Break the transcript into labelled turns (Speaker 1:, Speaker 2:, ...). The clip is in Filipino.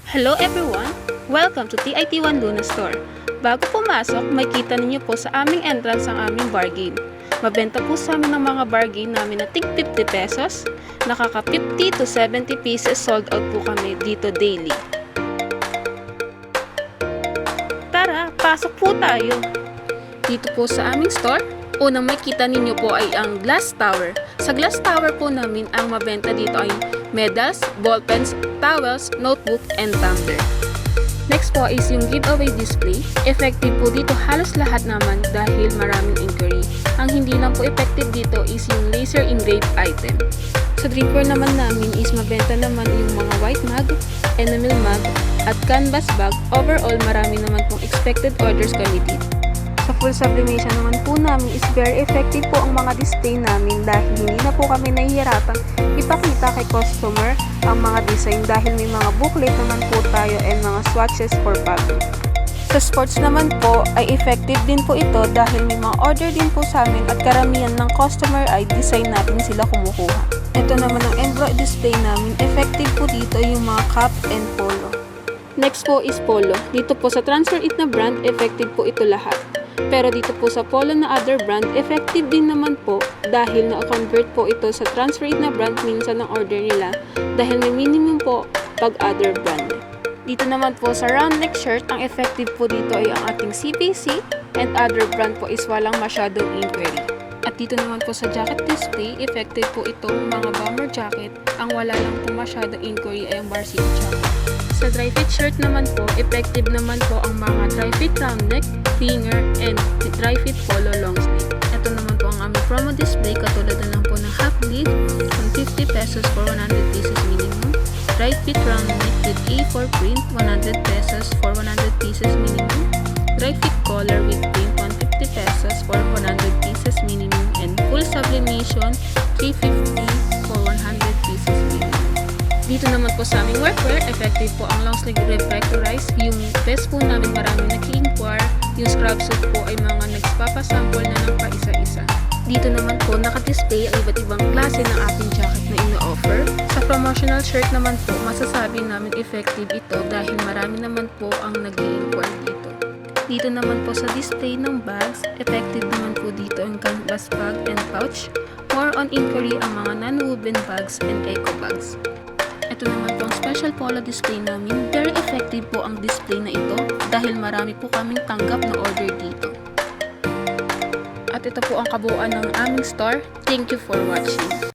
Speaker 1: Hello everyone! Welcome to TIT1 Luna Store. Bago pumasok, may kita ninyo po sa aming entrance ang aming bargain. Mabenta po sa amin ng mga bargain namin na tig 50 pesos. Nakaka 50 to 70 pieces sold out po kami dito daily. Tara, pasok po tayo! Dito po sa aming store, unang makita ninyo po ay ang glass tower. Sa glass tower po namin, ang mabenta dito ay medals, ballpens, towels, notebook, and tumbler. Next po is yung giveaway display. Effective po dito halos lahat naman dahil maraming inquiry. Ang hindi lang po effective dito is yung laser engraved item. Sa drinkware naman namin is mabenta naman yung mga white mug, enamel mug, at canvas bag. Overall, marami naman pong expected orders kami dito. Sa full sublimation naman po namin is very effective po ang mga display namin dahil hindi na po kami nahihirapan ipakita kay customer ang mga design dahil may mga booklet naman po tayo and mga swatches for fabric. Sa sports naman po ay effective din po ito dahil may mga order din po sa amin at karamihan ng customer ay design natin sila kumukuha. Ito naman ang embroidery display namin. Effective po dito yung mga cap and polo. Next po is polo. Dito po sa Transfer It na brand, effective po ito lahat. Pero dito po sa polo na other brand, effective din naman po dahil na-convert po ito sa Transfer It na brand minsan ng order nila dahil may minimum po pag other brand. Dito naman po sa round neck shirt, ang effective po dito ay ang ating CPC and other brand po is walang masyadong inquiry. At dito naman po sa jacket display, effective po itong mga bomber jacket. Ang wala lang po masyadong inquiry ay ang varsity jacket. Sa dry fit shirt naman po, effective naman po ang mga dry fit round neck, finger, and dry fit polo long sleeve. Ito naman po ang aming promo display, katulad na lang po ng half lead, from 50 pesos for 100 pieces minimum. Dry fit round neck with A4 print, 100 pesos for 100 pieces minimum. Dry fit collar with print, 150 pesos for 100 pieces minimum. And full sublimation, 350 for 100 pieces minimum. Dito naman po sa aming workwear, effective po ang long sleeve reflectorized. Yung vest po namin marami nag-inquire. Yung scrub suit po ay mga nagpapasample na ng paisa-isa. Dito naman po naka-display ang iba't ibang klase ng ating jacket na ino-offer. Sa promotional shirt naman po, masasabi namin effective ito dahil marami naman po ang nag-inquire dito. Dito naman po sa display ng bags, effective naman po dito ang canvas bag and pouch. More on inquiry ang mga non-woven bags and eco bags. Ito naman po ang special polo display namin. Very effective po ang display na ito dahil marami po kaming tanggap na order dito. At ito po ang kabuuan ng aming store. Thank you for watching.